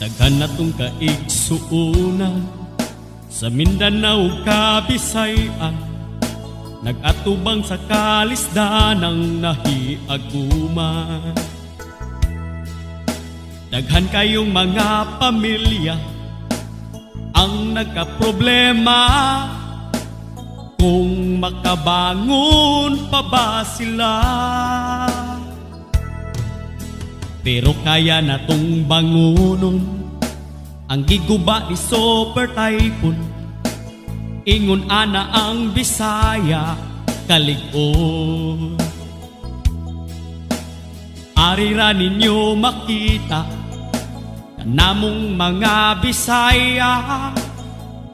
Daghan na tong kaigsuunan sa Mindanao, Kabisayan, nag-atubang sa kalisdanang nahiaguman. Daghan kayong mga pamilya ang nagkaproblema, kung makabangon pa ba sila. Pero kaya na tong bangunon ang giguba ni Super Typhoon. Ingon ana ang Bisaya kalig-on. Ari ra ninyo makita kanamong mga Bisaya,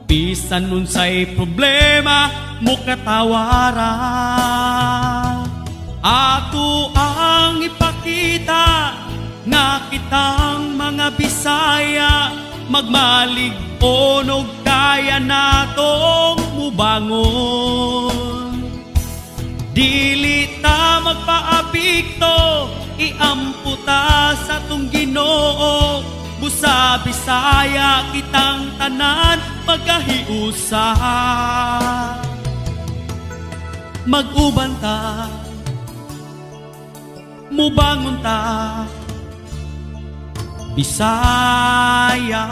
bisan unsay problema mo katawara. Ato ang ipakita nga kitang mga Bisaya, magmalig-on og kaya natong mubangon. Dili ta magpaapikto, iamputa sa tong Ginoo. Busa Bisaya kitang tanan magkahiusa. Mag-uban ta, mubangon ta, Bisaya.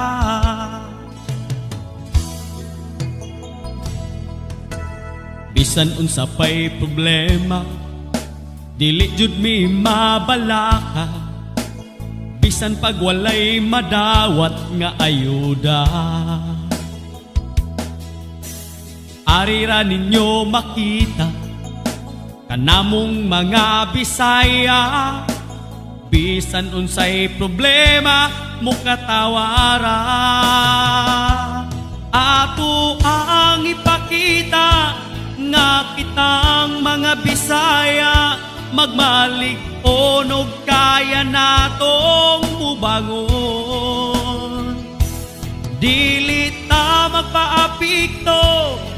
Bisan unsa pay problema, dili jud mi mabalaka. Bisan pag walay madawat nga ayuda, ari ra ninyo makita kanamong mga Bisaya, bisan unsay problema mo katawara. Ato ang ipakita nga kitang mga Bisaya, magmalig-on og kaya natong mubangon. Dili ta magpaapikto,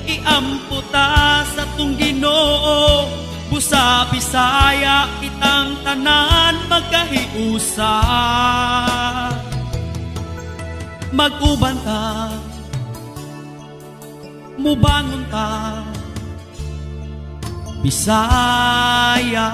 iamputa sa tong Ginoo. Busa Bisaya kitang tanan magkahiusa. Mag-uban ta, mubangon ta, Bisaya.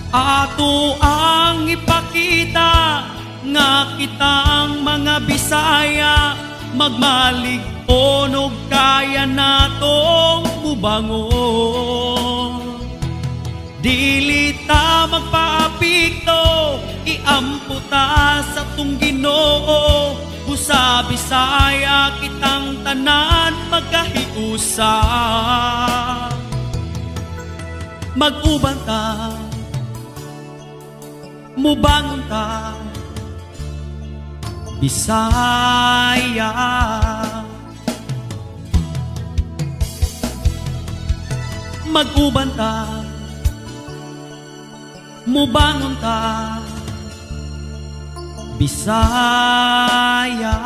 Ato ang ipakita nga kitang mga Bisaya, magmalig-on og kaya natong mubangon. Dili ta magpaapikto, iamputa sa tong Ginoo. Busa Bisaya kitang tanan magkahiusa. Mag-uban ta, mubangon ta, Bisaya. Mag-uban ta, mubangon ta, Bisaya.